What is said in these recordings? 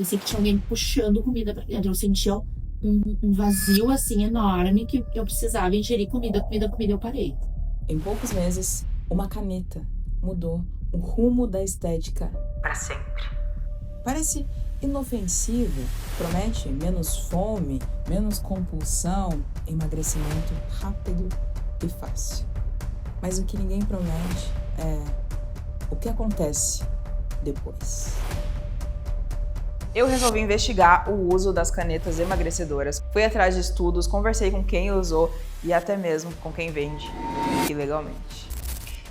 parecia que tinha alguém puxando comida pra dentro. Eu sentia um vazio, assim, enorme, que eu precisava ingerir comida, eu parei. Em poucos meses, uma caneta mudou o rumo da estética para sempre. Parece inofensivo, promete menos fome, menos compulsão, emagrecimento rápido e fácil. Mas o que ninguém promete é o que acontece depois. Eu resolvi investigar o uso das canetas emagrecedoras. Fui atrás de estudos, conversei com quem usou e até mesmo com quem vende ilegalmente.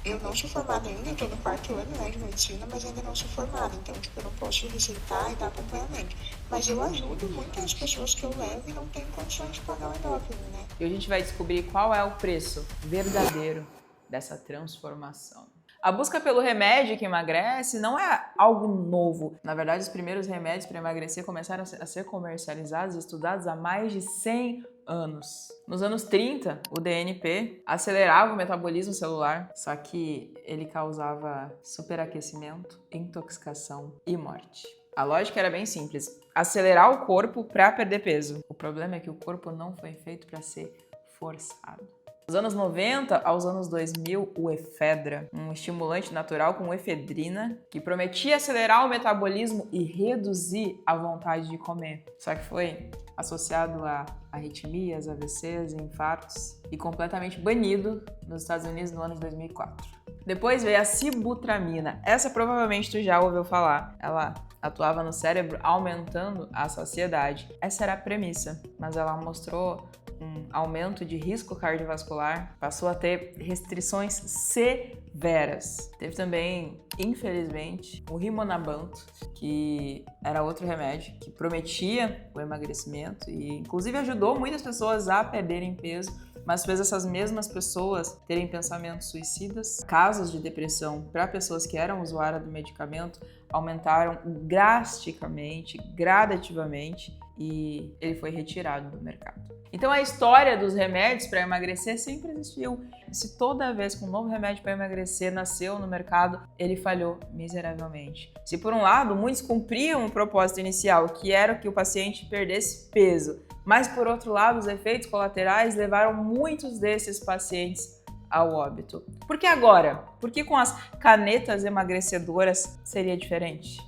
Eu não sou formada ainda, estou no 4º ano de medicina, mas ainda não sou formada, então eu não posso receitar e dar acompanhamento. Mas eu ajudo muitas pessoas que eu levo e não tenho condições de pagar o endócrino, né? E a gente vai descobrir qual é o preço verdadeiro dessa transformação. A busca pelo remédio que emagrece não é algo novo. Na verdade, os primeiros remédios para emagrecer começaram a ser comercializados e estudados há mais de 100 anos. Nos anos 30, o DNP acelerava o metabolismo celular, só que ele causava superaquecimento, intoxicação e morte. A lógica era bem simples: acelerar o corpo para perder peso. O problema é que o corpo não foi feito para ser forçado. Dos anos 90 aos anos 2000, o efedra, um estimulante natural com efedrina, que prometia acelerar o metabolismo e reduzir a vontade de comer. Só que foi associado a arritmias, AVCs e infartos e completamente banido nos Estados Unidos no ano de 2004. Depois veio a sibutramina. Essa provavelmente tu já ouviu falar. Ela atuava no cérebro aumentando a saciedade. Essa era a premissa, mas ela mostrou um aumento de risco cardiovascular, passou a ter restrições severas. Teve também, infelizmente, o rimonabant, que era outro remédio que prometia o emagrecimento e inclusive ajudou muitas pessoas a perderem peso, mas fez essas mesmas pessoas terem pensamentos suicidas. Casos de depressão para pessoas que eram usuárias do medicamento aumentaram drasticamente, gradativamente, e ele foi retirado do mercado. Então a história dos remédios para emagrecer sempre existiu. Se toda vez que um novo remédio para emagrecer nasceu no mercado, ele falhou miseravelmente. Se por um lado muitos cumpriam o propósito inicial, que era que o paciente perdesse peso, mas por outro lado os efeitos colaterais levaram muitos desses pacientes ao óbito. Por que agora? Por que com as canetas emagrecedoras seria diferente?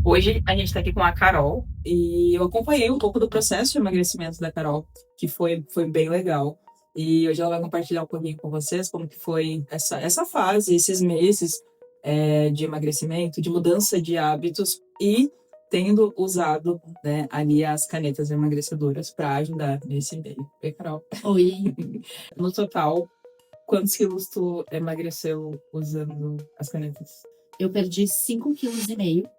Hoje a gente está aqui com a Carol e eu acompanhei um pouco do processo de emagrecimento da Carol, que foi bem legal. E hoje ela vai compartilhar um pouquinho com vocês como que foi essa fase, esses meses de emagrecimento, de mudança de hábitos e tendo usado, né, ali as canetas emagrecedoras para ajudar nesse meio. Oi, Carol. Oi. No total, quantos quilos tu emagreceu usando as canetas? Eu perdi 5,5 kg,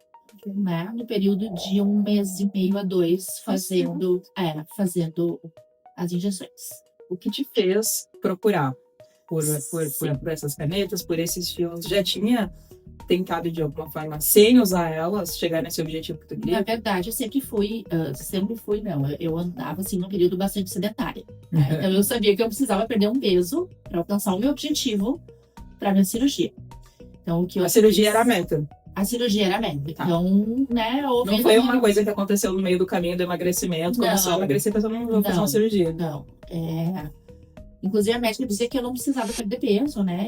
né? No período de 1 mês e meio a 2, fazendo as injeções. O que te fez procurar por essas canetas, por esses fios? Já tinha tentado de alguma forma, sem usar elas, chegar nesse objetivo que tu queria? Na verdade, eu sempre fui, não. Eu andava assim num período bastante sedentária, né? Então eu sabia que eu precisava perder um peso para alcançar o meu objetivo para minha cirurgia. Então, a cirurgia era a meta. A cirurgia era a meta. Tá. Então, né, não foi uma coisa que aconteceu no meio do caminho do emagrecimento, começou a emagrecer, pensando, não vou fazer uma cirurgia. Não, inclusive a médica dizia que eu não precisava perder peso, né,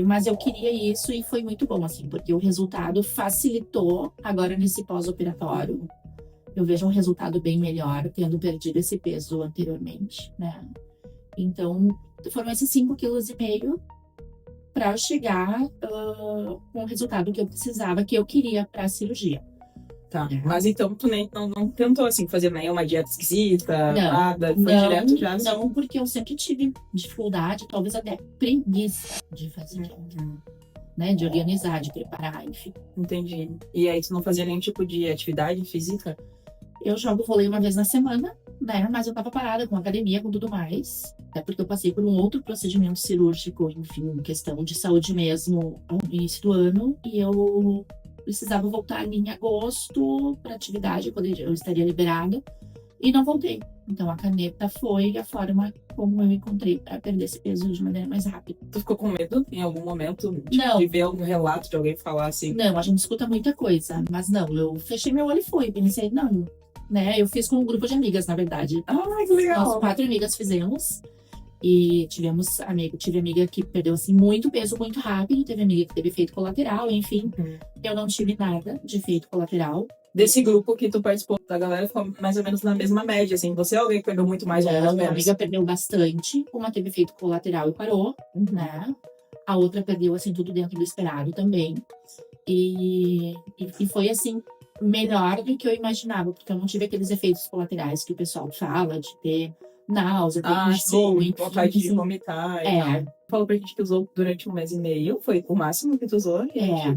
mas eu queria isso e foi muito bom, assim, porque o resultado facilitou agora nesse pós-operatório. Eu vejo um resultado bem melhor tendo perdido esse peso anteriormente, né. Então, foram esses 5,5 kg para chegar com o resultado que eu precisava, que eu queria para a cirurgia. Tá, mas então tu nem não tentou assim fazer nenhuma dieta esquisita, nada? Foi direto já? Não, porque eu sempre tive dificuldade, talvez até preguiça de fazer, né? De organizar, de preparar, enfim. Entendi. E aí tu não fazia nenhum tipo de atividade física? Eu jogo vôlei uma vez na semana, né? Mas eu tava parada com academia, com tudo mais. Até porque eu passei por um outro procedimento cirúrgico, enfim, questão de saúde mesmo, no início do ano. E eu precisava voltar ali em agosto para atividade, quando eu estaria liberada. E não voltei. Então a caneta foi a forma como eu encontrei para perder esse peso de maneira mais rápida. Tu ficou com medo em algum momento Não. de ver algum relato de alguém falar assim? Não, a gente escuta muita coisa, mas não, eu fechei meu olho e fui. Pensei, não, né? Eu fiz com um grupo de amigas, na verdade. Ah, que legal! Nós 4 amigas fizemos. E tive amiga que perdeu assim muito peso muito rápido, teve amiga que teve efeito colateral, enfim. Eu não tive nada de efeito colateral. Desse grupo que tu participou, da galera ficou mais ou menos na mesma média, assim. Você é alguém que perdeu muito mais ou Minha menos? amiga perdeu bastante, uma teve efeito colateral e parou, né? A outra perdeu assim tudo dentro do esperado também. E foi assim melhor do que eu imaginava, porque eu não tive aqueles efeitos colaterais que o pessoal fala de ter náusea, ter enjoo, enfim, vontade de vomitar. Falou pra gente que usou durante 1 mês e meio, foi o máximo que tu usou?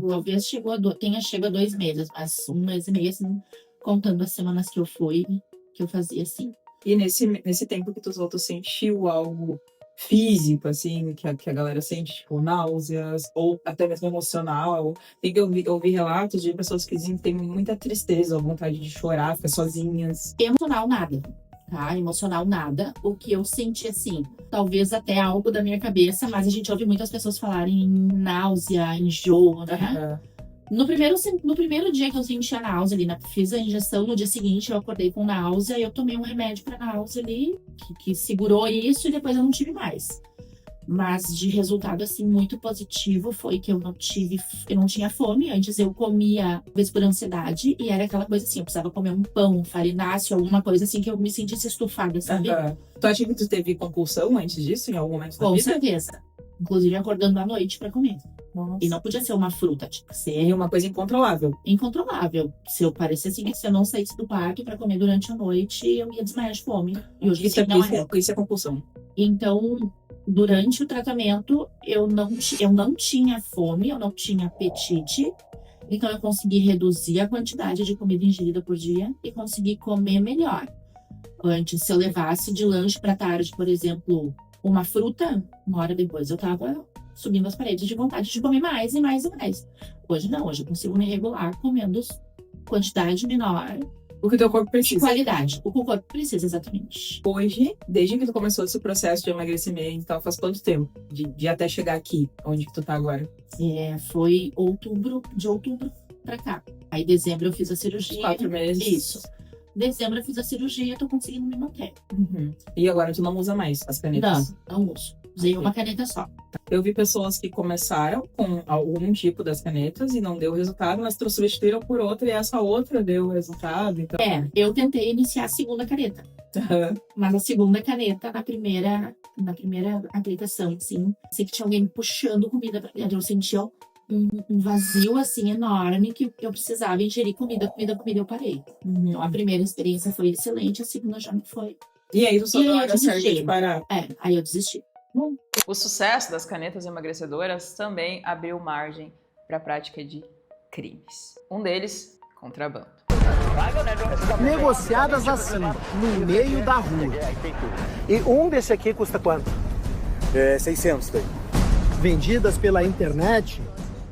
Talvez tenha chegado a 2 meses, mas 1 mês e meio, assim, contando as semanas que eu fui, que eu fazia assim. E nesse tempo que tu usou, tu sentiu algo físico, assim, que a galera sente, tipo, náuseas, ou até mesmo emocional? Eu ouvi relatos de pessoas que dizem que têm muita tristeza, ou vontade de chorar, ficar sozinhas. Emocional, nada. Tá? Emocional, nada. O que eu senti, assim, talvez até algo da minha cabeça, mas a gente ouve muitas pessoas falarem em náusea, enjoo, né? No primeiro dia que eu senti a náusea ali, fiz a injeção, no dia seguinte eu acordei com náusea e eu tomei um remédio para náusea ali, que segurou isso e depois eu não tive mais. Mas de resultado, assim, muito positivo foi que eu não tinha fome. Antes eu comia, às vezes por ansiedade, e era aquela coisa assim, eu precisava comer um pão, um farináceo, alguma coisa assim, que eu me sentisse estufada, sabe? Tu acha que tu teve compulsão antes disso, em algum momento da vida? Com certeza. Inclusive acordando à noite pra comer. Nossa. E não podia ser uma fruta, tinha que ser... E uma coisa incontrolável. Incontrolável. Se eu parecesse que se eu não saísse do quarto pra comer durante a noite, eu ia desmaiar de fome. E hoje Isso é compulsão. Então, durante o tratamento, eu não tinha fome, eu não tinha apetite. Então, eu consegui reduzir a quantidade de comida ingerida por dia e consegui comer melhor. Antes, se eu levasse de lanche pra tarde, por exemplo, uma fruta, 1 hora depois eu tava subindo as paredes de vontade de comer mais e mais e mais. Hoje não, hoje eu consigo me regular comendo quantidade menor. O que o teu corpo precisa. De qualidade. O que o corpo precisa, exatamente. Hoje, desde que tu começou esse processo de emagrecimento, então, faz quanto tempo? De até chegar aqui, onde que tu tá agora? Foi de outubro pra cá. Aí, dezembro eu fiz a cirurgia. 4 meses. Isso. Dezembro eu fiz a cirurgia e tô conseguindo me manter. E agora tu não usa mais as canetas? Não uso. Usei uma caneta só. Eu vi pessoas que começaram com algum tipo das canetas e não deu resultado, mas substituíram por outra e essa outra deu resultado. Então... eu tentei iniciar a segunda caneta. Mas a segunda caneta, na primeira aplicação, assim, sei que tinha alguém puxando comida pra dentro. Eu sentia um vazio, assim, enorme, que eu precisava ingerir comida, eu parei. Então, a primeira experiência foi excelente, a segunda já não foi. E aí, tu só deu hora certa de parar? Aí eu desisti. O sucesso das canetas emagrecedoras também abriu margem para a prática de crimes. Um deles, contrabando. Negociadas assim, no meio da rua. E um desse aqui custa quanto? 600 daí. Vendidas pela internet.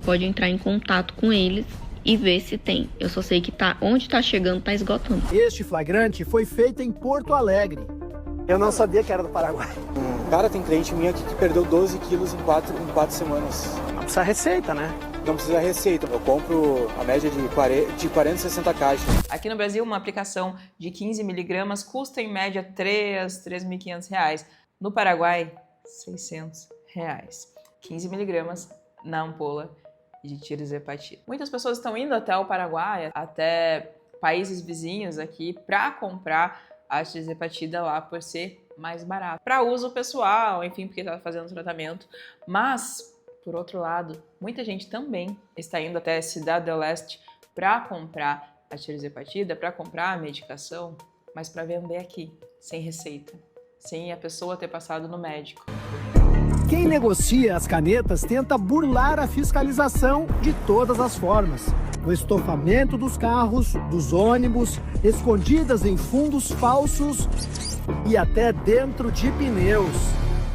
Pode entrar em contato com eles e ver se tem. Eu só sei que onde tá chegando, tá esgotando. Este flagrante foi feito em Porto Alegre. Eu não sabia que era do Paraguai. Cara, tem cliente minha aqui que perdeu 12 quilos em 4 semanas. Não precisa receita, né? Não precisa receita. Eu compro a média de 40 a 60 caixas. Aqui no Brasil, uma aplicação de 15 miligramas custa em média R$3.500. No Paraguai, R$600. 15 miligramas na ampola de tirzepatida. Muitas pessoas estão indo até o Paraguai, até países vizinhos aqui, para comprar a tirzepatida lá por ser mais barato. Para uso pessoal, enfim, porque está fazendo tratamento. Mas, por outro lado, muita gente também está indo até a Cidade del Leste para comprar a tirzepatida, para comprar a medicação, mas para vender aqui, sem receita, sem a pessoa ter passado no médico. Quem negocia as canetas tenta burlar a fiscalização de todas as formas. No estofamento dos carros, dos ônibus, escondidas em fundos falsos e até dentro de pneus.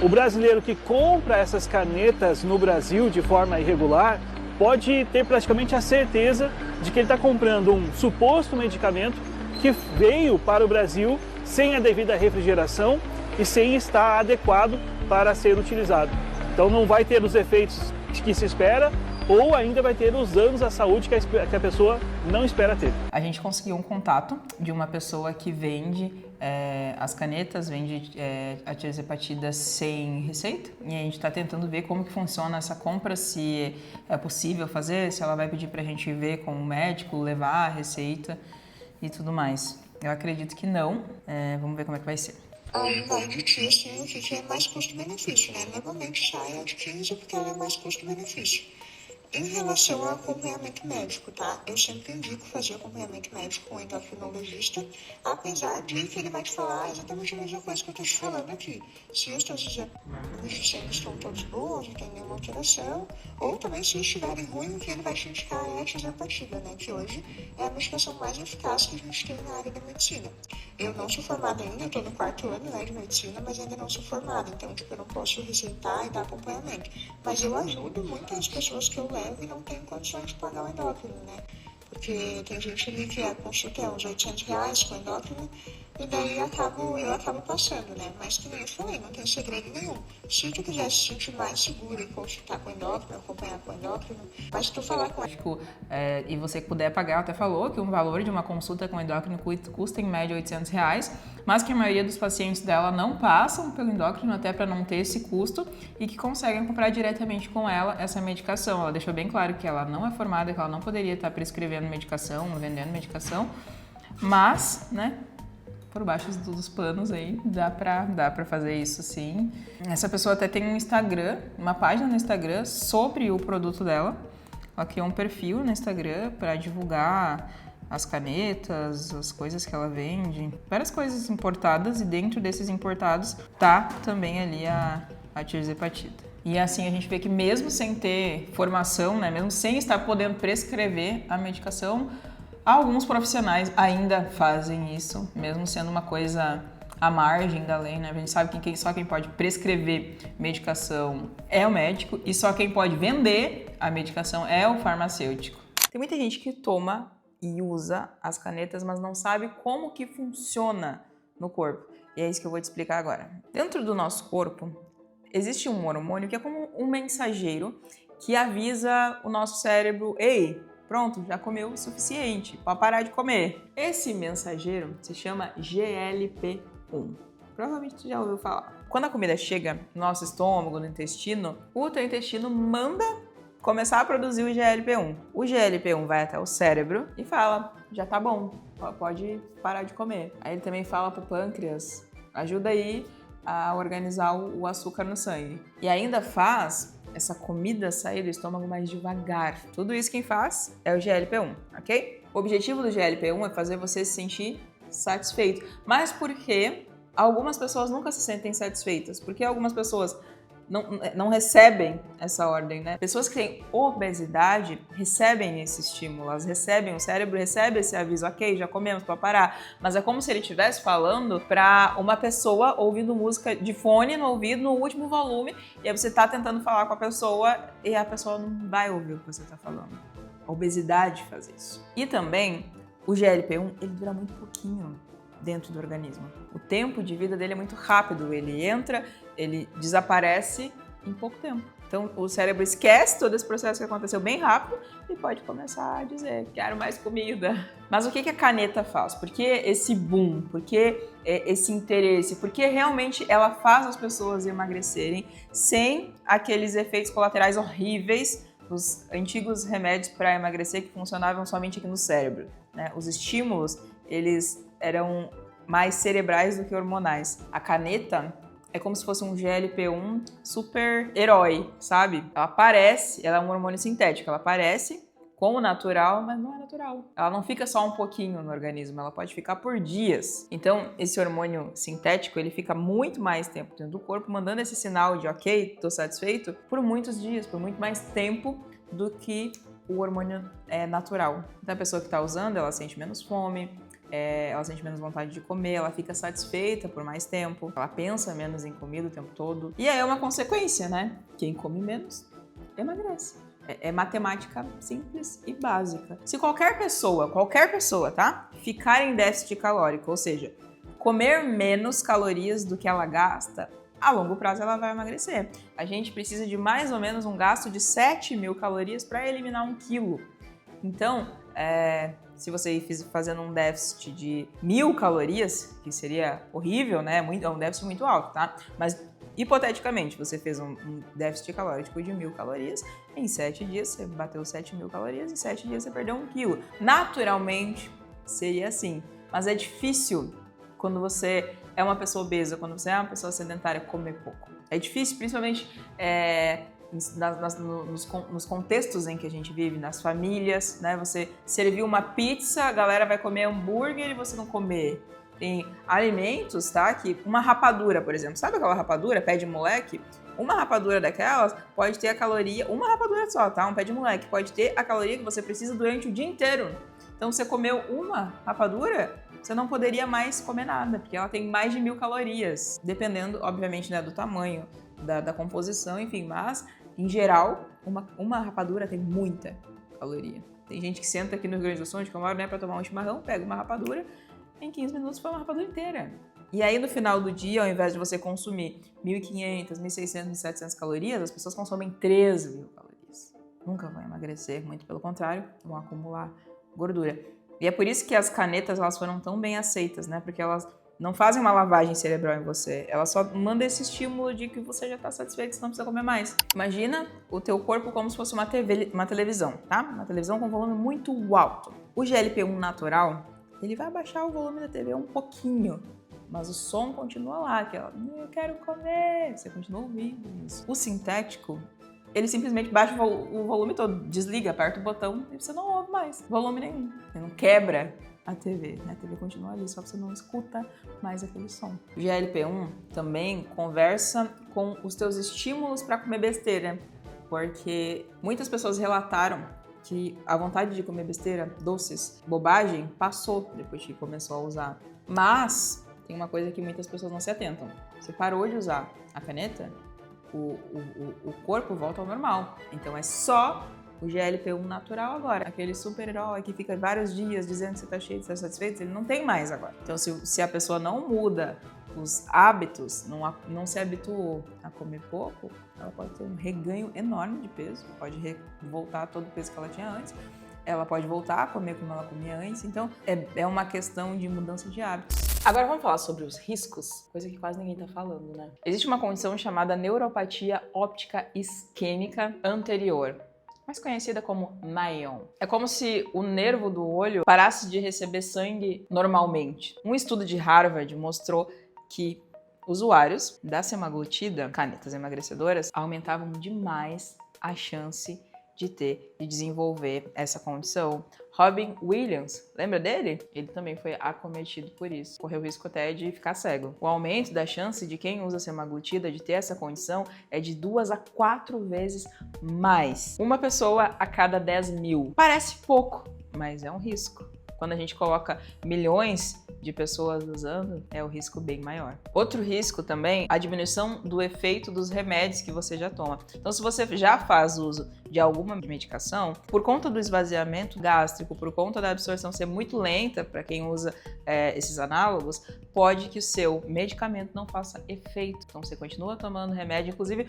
O brasileiro que compra essas canetas no Brasil de forma irregular pode ter praticamente a certeza de que ele está comprando um suposto medicamento que veio para o Brasil sem a devida refrigeração e sem estar adequado para ser utilizado. Então não vai ter os efeitos que se espera, ou ainda vai ter os danos à saúde que a pessoa não espera ter. A gente conseguiu um contato de uma pessoa que vende as canetas, vende a tirzepatida sem receita, e a gente está tentando ver como que funciona essa compra, se é possível fazer, se ela vai pedir para a gente ver com o médico, levar a receita e tudo mais. Eu acredito que não, vamos ver como é que vai ser. Vai de ti, assim, o que é mais custo-benefício, né? Normalmente sai a de 15 porque ela é mais custo-benefício. Em relação ao acompanhamento médico, tá? Eu sempre indico fazer acompanhamento médico com o endocrinologista, apesar de que ele vai te falar exatamente a mesma coisa que eu estou te falando aqui. Se os teus exames de sangue estão todos bons, não tem nenhuma alteração, ou também se estiverem ruins, o que ele vai te indicar é a tirzepatida, né? Que hoje é a medicação mais eficaz que a gente tem na área da medicina. Eu não sou formada ainda, eu estou no 4º ano, né, de medicina, mas ainda não sou formada, então, tipo, eu não posso receitar e dar acompanhamento. Mas eu ajudo muitas pessoas que eu levo e não tem condições de pagar o endócrino, né? Porque tem gente ali que a consulta é uns R$800 com endócrino, e daí eu acabo passando, né? Mas que nem eu falei, não tem segredo nenhum. Se tu quiser se sentir mais seguro e consultar com endócrino, acompanhar com endócrino, mas se tu falar com e você puder pagar, até falou que o valor de uma consulta com endócrino custa em média R$800, mas que a maioria dos pacientes dela não passam pelo endócrino até para não ter esse custo e que conseguem comprar diretamente com ela essa medicação. Ela deixou bem claro que ela não é formada, que ela não poderia estar prescrevendo medicação, vendendo medicação, mas, né, por baixo dos panos aí, dá pra fazer isso sim. Essa pessoa até tem um Instagram, uma página no Instagram sobre o produto dela. Ela criou um perfil no Instagram para divulgar as canetas, as coisas que ela vende, várias coisas importadas, e dentro desses importados tá também ali a tirzepatida. E assim a gente vê que mesmo sem ter formação, né, mesmo sem estar podendo prescrever a medicação, alguns profissionais ainda fazem isso, mesmo sendo uma coisa à margem da lei, né? A gente sabe que só quem pode prescrever medicação é o médico e só quem pode vender a medicação é o farmacêutico. Tem muita gente que toma e usa as canetas, mas não sabe como que funciona no corpo. E é isso que eu vou te explicar agora. Dentro do nosso corpo, existe um hormônio que é como um mensageiro que avisa o nosso cérebro: ei, pronto, já comeu o suficiente, pode parar de comer. Esse mensageiro se chama GLP-1. Provavelmente tu já ouviu falar. Quando a comida chega no nosso estômago, no intestino, o teu intestino manda começar a produzir o GLP-1. O GLP-1 vai até o cérebro e fala: já tá bom, pode parar de comer. Aí ele também fala pro pâncreas: ajuda aí a organizar o açúcar no sangue. E ainda faz essa comida sair do estômago mais devagar. Tudo isso quem faz é o GLP-1, ok? O objetivo do GLP-1 é fazer você se sentir satisfeito. Mas por que algumas pessoas nunca se sentem satisfeitas? Porque algumas pessoas não recebem essa ordem, né? Pessoas que têm obesidade recebem esse estímulo, elas recebem, o cérebro recebe esse aviso: ok, já comemos, para parar. Mas é como se ele estivesse falando para uma pessoa ouvindo música de fone no ouvido, no último volume, e aí você tá tentando falar com a pessoa e a pessoa não vai ouvir o que você tá falando. A obesidade faz isso. E também, o GLP-1, ele dura muito pouquinho dentro do organismo. O tempo de vida dele é muito rápido, ele entra, ele desaparece em pouco tempo. Então o cérebro esquece todo esse processo que aconteceu bem rápido e pode começar a dizer: quero mais comida. Mas o que a caneta faz? Por que esse boom? Por que esse interesse? Porque realmente ela faz as pessoas emagrecerem sem aqueles efeitos colaterais horríveis dos antigos remédios para emagrecer que funcionavam somente aqui no cérebro, né? Os estímulos, eles eram mais cerebrais do que hormonais. A caneta é como se fosse um GLP-1 super herói, sabe? Ela parece, ela é um hormônio sintético, ela parece como natural, mas não é natural. Ela não fica só um pouquinho no organismo, ela pode ficar por dias. Então, esse hormônio sintético, ele fica muito mais tempo dentro do corpo, mandando esse sinal de ok, tô satisfeito, por muitos dias, por muito mais tempo do que o hormônio natural. Então, a pessoa que está usando, ela sente menos fome, ela sente menos vontade de comer, ela fica satisfeita por mais tempo, ela pensa menos em comida o tempo todo. E aí é uma consequência, né? Quem come menos, emagrece. É matemática simples e básica. Se qualquer pessoa, tá? ficar em déficit calórico, ou seja, comer menos calorias do que ela gasta, a longo prazo ela vai emagrecer. A gente precisa de mais ou menos um gasto de 7.000 calorias para eliminar 1 quilo. Então, se você fazendo um déficit de 1.000 calorias, que seria horrível, né? É um déficit muito alto, tá? Mas, hipoteticamente, você fez um déficit calórico de 1.000 calorias, em 7 dias você bateu 7.000 calorias, em 7 dias você perdeu 1 quilo. Naturalmente, seria assim. Mas é difícil quando você é uma pessoa obesa, quando você é uma pessoa sedentária, comer pouco. É difícil, principalmente nos contextos em que a gente vive, nas famílias, né? Você servir uma pizza, a galera vai comer hambúrguer e você não comer. Tem alimentos, tá? Que uma rapadura, por exemplo. Sabe aquela rapadura, pé de moleque? Uma rapadura daquelas pode ter a caloria, uma rapadura só, tá? Um pé de moleque pode ter a caloria que você precisa durante o dia inteiro. Então, você comeu uma rapadura, você não poderia mais comer nada, porque ela tem mais de 1.000 calorias, dependendo, obviamente, né, do tamanho, da composição, enfim, mas, em geral, uma rapadura tem muita caloria. Tem gente que senta aqui no Rio Grande do Sul, onde eu moro, né, pra tomar um chimarrão, pega uma rapadura, em 15 minutos foi uma rapadura inteira. E aí, no final do dia, ao invés de você consumir 1.500, 1.600, 1.700 calorias, as pessoas consomem 13.000 calorias. Nunca vão emagrecer, muito pelo contrário, vão acumular gordura. E é por isso que as canetas elas foram tão bem aceitas, né? Porque elas não fazem uma lavagem cerebral em você, elas só mandam esse estímulo de que você já está satisfeito, você não precisa comer mais. Imagina o teu corpo como se fosse uma televisão, tá? Uma televisão com volume muito alto. O GLP-1 natural, ele vai abaixar o volume da TV um pouquinho, mas o som continua lá, que eu quero comer, você continua ouvindo isso. O sintético, ele simplesmente baixa o volume todo, desliga, aperta o botão e você não ouve mais volume nenhum. Você não quebra a TV, né? A TV continua ali, só que você não escuta mais aquele som. O GLP-1 também conversa com os teus estímulos para comer besteira, porque muitas pessoas relataram que a vontade de comer besteira, doces, bobagem, passou depois que começou a usar. Mas tem uma coisa que muitas pessoas não se atentam. Você parou de usar a caneta, o corpo volta ao normal. Então é só o GLP-1 natural agora. Aquele super-herói que fica vários dias dizendo que você está cheio, que você está satisfeito, ele não tem mais agora. Então se a pessoa não muda os hábitos, não se habituou a comer pouco, ela pode ter um reganho enorme de peso, pode voltar todo o peso que ela tinha antes, ela pode voltar a comer como ela comia antes, então é uma questão de mudança de hábitos. Agora vamos falar sobre os riscos, coisa que quase ninguém tá falando, né? Existe uma condição chamada neuropatia óptica isquêmica anterior, mais conhecida como NAION. É como se o nervo do olho parasse de receber sangue normalmente. Um estudo de Harvard mostrou que usuários da semaglutida, canetas emagrecedoras, aumentavam demais a chance de desenvolver essa condição. Robin Williams, lembra dele? Ele também foi acometido por isso. Correu o risco até de ficar cego. O aumento da chance de quem usa semaglutida de ter essa condição é de 2 a 4 vezes mais. Uma pessoa a cada 10.000. Parece pouco, mas é um risco. Quando a gente coloca milhões de pessoas usando, é o risco bem maior. Outro risco também, a diminuição do efeito dos remédios que você já toma. Então, se você já faz uso de alguma medicação, por conta do esvaziamento gástrico, por conta da absorção ser muito lenta para quem usa esses análogos, pode que o seu medicamento não faça efeito. Então, você continua tomando remédio. Inclusive,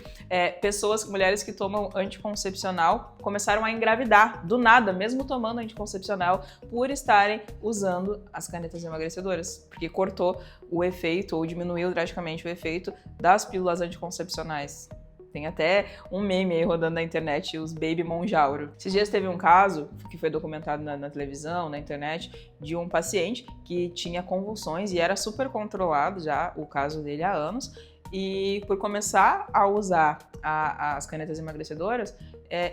mulheres que tomam anticoncepcional começaram a engravidar do nada, mesmo tomando anticoncepcional, por estarem usando as canetas emagrecedoras, porque cortou o efeito ou diminuiu drasticamente o efeito das pílulas anticoncepcionais. Tem até um meme aí rodando na internet, os Baby Monjauro. Esses dias teve um caso que foi documentado na televisão, na internet, de um paciente que tinha convulsões e era super controlado já, o caso dele há anos, e por começar a usar as canetas emagrecedoras,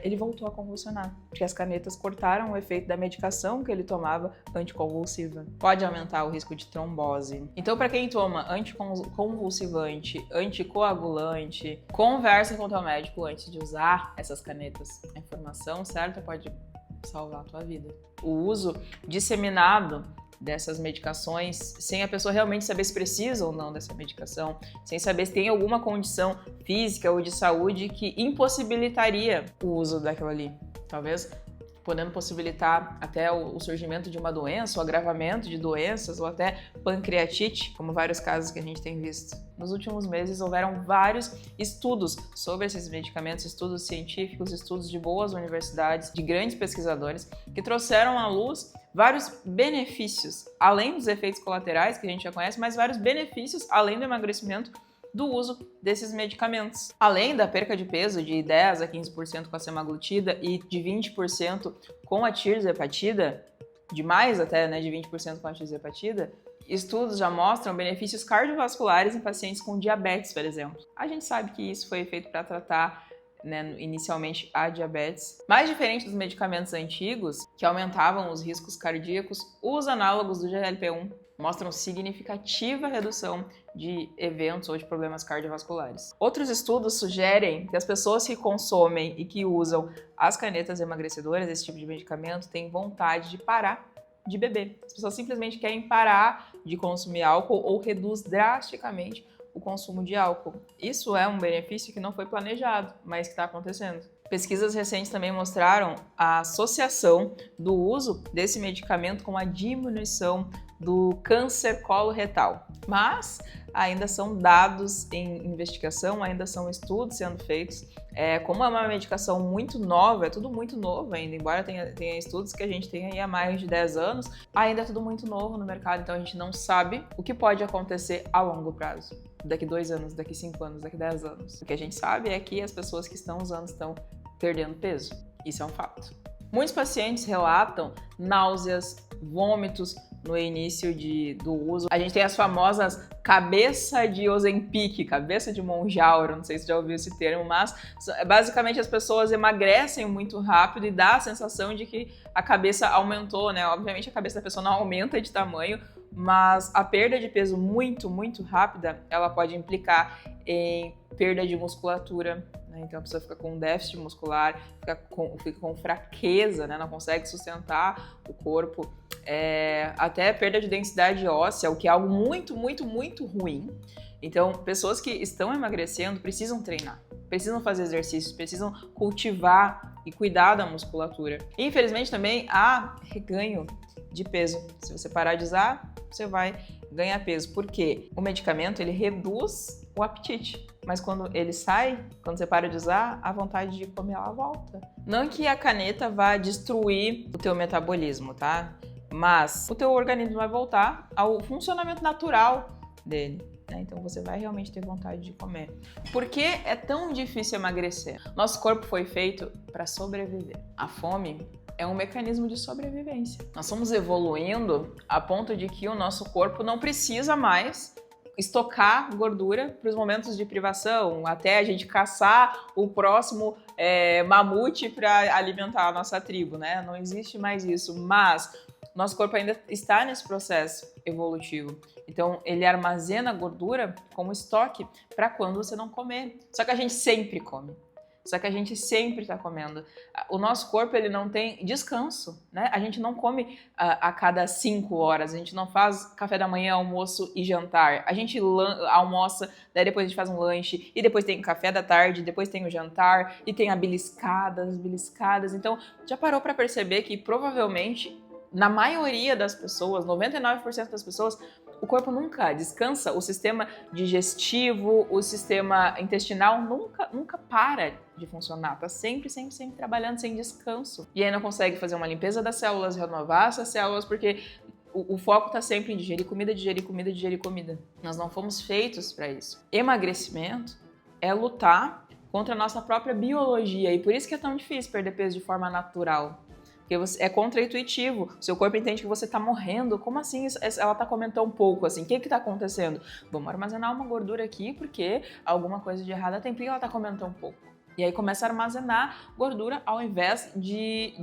ele voltou a convulsionar, porque as canetas cortaram o efeito da medicação que ele tomava anticonvulsiva. Pode aumentar o risco de trombose. Então, para quem toma anticonvulsivante, anticoagulante, conversa com o teu médico antes de usar essas canetas. A informação certa pode salvar a tua vida. O uso disseminado dessas medicações, sem a pessoa realmente saber se precisa ou não dessa medicação, sem saber se tem alguma condição física ou de saúde que impossibilitaria o uso daquilo ali. Talvez podendo possibilitar até o surgimento de uma doença, o agravamento de doenças, ou até pancreatite, como vários casos que a gente tem visto. Nos últimos meses houveram vários estudos sobre esses medicamentos, estudos científicos, estudos de boas universidades, de grandes pesquisadores, que trouxeram à luz vários benefícios, além dos efeitos colaterais que a gente já conhece, mas vários benefícios, além do emagrecimento, do uso desses medicamentos. Além da perca de peso de 10 a 15% com a semaglutida e de 20% com a tirzepatida, de mais até, né, de 20% com a tirzepatida, estudos já mostram benefícios cardiovasculares em pacientes com diabetes, por exemplo. A gente sabe que isso foi feito para tratar, né, inicialmente a diabetes. Mais diferente dos medicamentos antigos, que aumentavam os riscos cardíacos, os análogos do GLP-1 mostram significativa redução de eventos ou de problemas cardiovasculares. Outros estudos sugerem que as pessoas que consomem e que usam as canetas emagrecedoras, esse tipo de medicamento, têm vontade de parar de beber. As pessoas simplesmente querem parar de consumir álcool ou reduz drasticamente o consumo de álcool. Isso é um benefício que não foi planejado, mas que está acontecendo. Pesquisas recentes também mostraram a associação do uso desse medicamento com a diminuição do câncer coloretal. Mas ainda são dados em investigação, ainda são estudos sendo feitos. Como é uma medicação muito nova, é tudo muito novo ainda, embora tenha estudos que a gente tem aí há mais de 10 anos, ainda é tudo muito novo no mercado, então a gente não sabe o que pode acontecer a longo prazo. Daqui 2 anos, daqui 5 anos, daqui 10 anos. O que a gente sabe é que as pessoas que estão usando estão perdendo peso. Isso é um fato. Muitos pacientes relatam náuseas, vômitos no início do uso. A gente tem as famosas cabeça de Ozempic, cabeça de Mounjaro, não sei se já ouviu esse termo, mas basicamente as pessoas emagrecem muito rápido e dá a sensação de que a cabeça aumentou, né? Obviamente a cabeça da pessoa não aumenta de tamanho, mas a perda de peso muito, muito rápida, ela pode implicar em perda de musculatura, né? Então a pessoa fica com déficit muscular, fica com fraqueza, né? Não consegue sustentar o corpo, até perda de densidade óssea, o que é algo muito, muito, muito ruim. Então, pessoas que estão emagrecendo precisam treinar, precisam fazer exercícios, precisam cultivar e cuidar da musculatura. E, infelizmente, também há reganho de peso. Se você parar de usar, você vai ganhar peso. Por quê? O medicamento, ele reduz o apetite. Mas quando ele sai, quando você para de usar, a vontade de comer, ela volta. Não que a caneta vá destruir o teu metabolismo, tá? Mas o teu organismo vai voltar ao funcionamento natural dele. Então você vai realmente ter vontade de comer. Por que é tão difícil emagrecer? Nosso corpo foi feito para sobreviver. A fome é um mecanismo de sobrevivência. Nós estamos evoluindo a ponto de que o nosso corpo não precisa mais estocar gordura para os momentos de privação, até a gente caçar o próximo mamute para alimentar a nossa tribo, né? Não existe mais isso, mas nosso corpo ainda está nesse processo evolutivo. Então, ele armazena gordura como estoque para quando você não comer. Só que a gente sempre come. Só que a gente sempre está comendo. O nosso corpo, ele não tem descanso, né? A gente não come a cada 5 horas. A gente não faz café da manhã, almoço e jantar. A gente almoça, daí depois a gente faz um lanche, e depois tem o café da tarde, depois tem o jantar, e tem as beliscadas. Então, já parou para perceber que provavelmente, na maioria das pessoas, 99% das pessoas, o corpo nunca descansa, o sistema digestivo, o sistema intestinal nunca para de funcionar, tá sempre trabalhando sem descanso. E aí não consegue fazer uma limpeza das células, renovar essas células, porque o foco tá sempre em digerir comida. Nós não fomos feitos para isso. Emagrecimento é lutar contra a nossa própria biologia, e por isso que é tão difícil perder peso de forma natural. Porque é contra-intuitivo, seu corpo entende que você está morrendo. Como assim ela está comendo tão pouco? Assim? O que está acontecendo? Vamos armazenar uma gordura aqui porque alguma coisa de errada tem, porque ela está comendo tão pouco. E aí começa a armazenar gordura ao invés de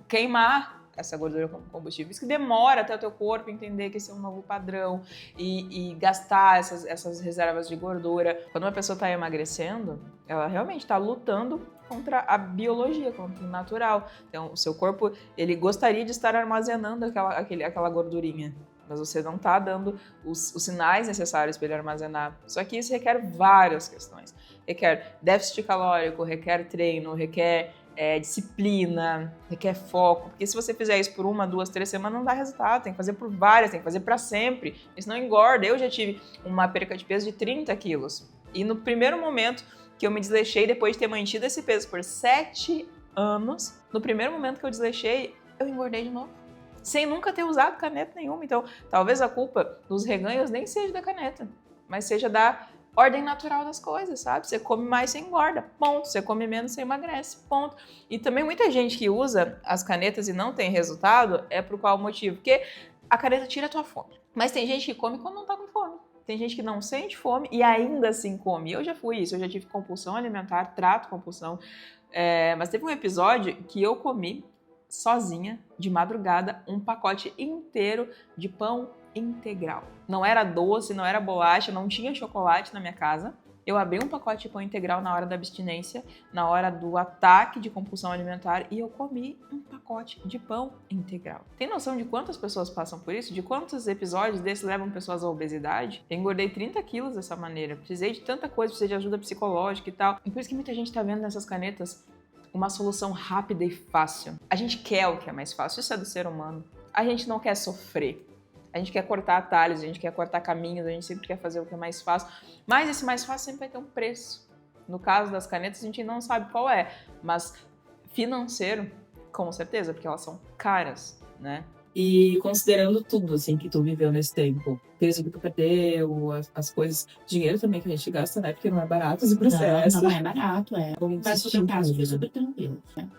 queimar essa gordura como combustível. Isso que demora até o teu corpo entender que esse é um novo padrão e gastar essas reservas de gordura. Quando uma pessoa está emagrecendo, ela realmente está lutando contra a biologia, contra o natural. Então, o seu corpo, ele gostaria de estar armazenando aquela gordurinha, mas você não está dando os sinais necessários para ele armazenar. Só que isso requer várias questões. Requer déficit calórico, requer treino, requer disciplina, requer foco, porque se você fizer isso por 1, 2, 3 semanas não dá resultado, tem que fazer por várias, tem que fazer para sempre, isso não engorda. Eu já tive uma perca de peso de 30 quilos e no primeiro momento que eu me desleixei, depois de ter mantido esse peso por 7 anos, no primeiro momento que eu desleixei, eu engordei de novo, sem nunca ter usado caneta nenhuma. Então, talvez a culpa dos reganhos nem seja da caneta, mas seja da ordem natural das coisas, sabe? Você come mais, você engorda, ponto. Você come menos, você emagrece, ponto. E também muita gente que usa as canetas e não tem resultado, é por qual motivo? Porque a caneta tira a tua fome. Mas tem gente que come quando não tá com fome. Tem gente que não sente fome e ainda assim come. Eu já fui isso, eu já tive compulsão alimentar, trato compulsão. Mas teve um episódio que eu comi sozinha, de madrugada, um pacote inteiro de pão integral. Não era doce, não era bolacha, não tinha chocolate na minha casa. Eu abri um pacote de pão integral na hora da abstinência, na hora do ataque de compulsão alimentar, e eu comi um pacote de pão integral. Tem noção de quantas pessoas passam por isso? De quantos episódios desses levam pessoas à obesidade? Eu engordei 30 quilos dessa maneira. Precisei de tanta coisa, precisei de ajuda psicológica e tal. E por isso que muita gente tá vendo nessas canetas uma solução rápida e fácil. A gente quer o que é mais fácil, isso é do ser humano. A gente não quer sofrer. A gente quer cortar atalhos, a gente quer cortar caminhos, a gente sempre quer fazer o que é mais fácil. Mas esse mais fácil sempre vai ter um preço. No caso das canetas, a gente não sabe qual é. Mas financeiro, com certeza, porque elas são caras, né? E considerando tudo, assim, que tu viveu nesse tempo, peso que tu perdeu, as coisas, dinheiro também que a gente gasta, né? Porque não é barato esse processo. Não é barato, Mas super fácil, super tranquilo, né?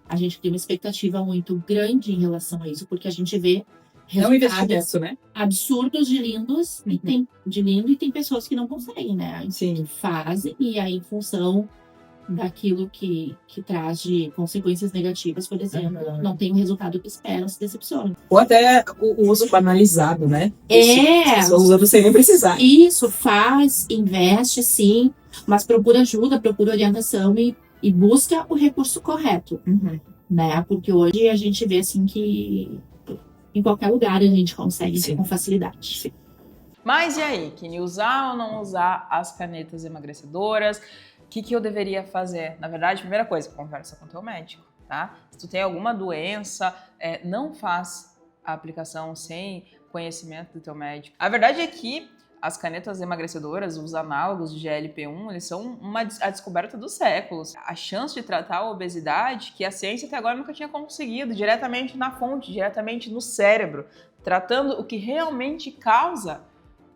A gente tem uma expectativa muito grande em relação a isso, porque a gente vê é um investimento, né? Absurdos de lindos e tem pessoas que não conseguem, né? Sim. Fazem e aí em função daquilo que traz de consequências negativas, por exemplo, não tem o resultado que esperam, se decepcionam. Ou até o uso banalizado, né? Só usando sem nem precisar. Isso, faz, investe sim, mas procura ajuda, procura orientação e busca o recurso correto, né? Porque hoje a gente vê assim que em qualquer lugar a gente consegue com facilidade. Sim. Mas e aí, Kini, usar ou não usar as canetas emagrecedoras? O que eu deveria fazer? Na verdade, primeira coisa, conversa com o teu médico, tá? Se tu tem alguma doença, não faz a aplicação sem conhecimento do teu médico. A verdade é que as canetas emagrecedoras, os análogos de GLP-1, eles são a descoberta dos séculos. A chance de tratar a obesidade, que a ciência até agora nunca tinha conseguido, diretamente na fonte, diretamente no cérebro, tratando o que realmente causa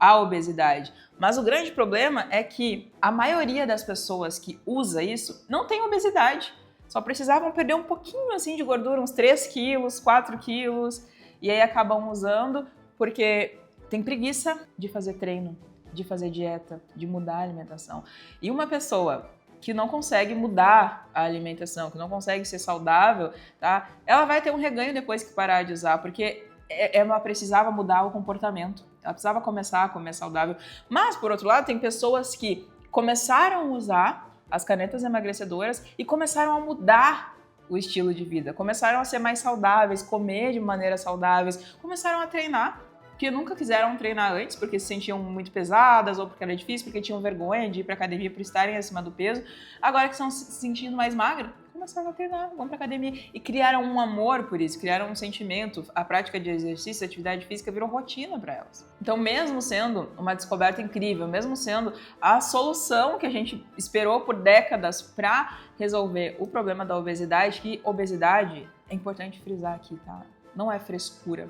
a obesidade. Mas o grande problema é que a maioria das pessoas que usa isso não tem obesidade. Só precisavam perder um pouquinho assim de gordura, uns 3 quilos, 4 quilos, e aí acabam usando porque tem preguiça de fazer treino, de fazer dieta, de mudar a alimentação. E uma pessoa que não consegue mudar a alimentação, que não consegue ser saudável, tá? Ela vai ter um reganho depois que parar de usar, porque ela precisava mudar o comportamento. Ela precisava começar a comer saudável. Mas, por outro lado, tem pessoas que começaram a usar as canetas emagrecedoras e começaram a mudar o estilo de vida. Começaram a ser mais saudáveis, comer de maneira saudáveis, começaram a treinar, que nunca quiseram treinar antes, porque se sentiam muito pesadas, ou porque era difícil, porque tinham vergonha de ir pra academia por estarem acima do peso. Agora que estão se sentindo mais magras, começaram a treinar, vão pra academia. E criaram um amor por isso, criaram um sentimento. A prática de exercício, a atividade física virou rotina para elas. Então, mesmo sendo uma descoberta incrível, mesmo sendo a solução que a gente esperou por décadas para resolver o problema da obesidade, que obesidade, é importante frisar aqui, tá? Não é frescura.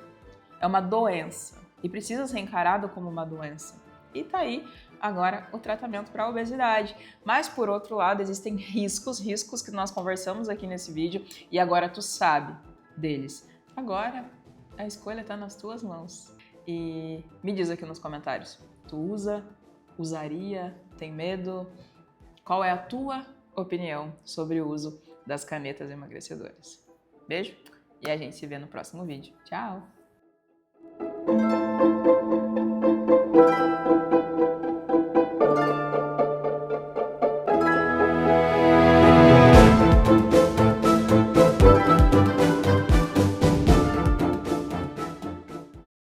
É uma doença e precisa ser encarado como uma doença. E tá aí agora o tratamento para a obesidade. Mas por outro lado, existem riscos que nós conversamos aqui nesse vídeo e agora tu sabe deles. Agora a escolha tá nas tuas mãos. E me diz aqui nos comentários, tu usa, usaria, tem medo? Qual é a tua opinião sobre o uso das canetas emagrecedoras? Beijo e a gente se vê no próximo vídeo. Tchau!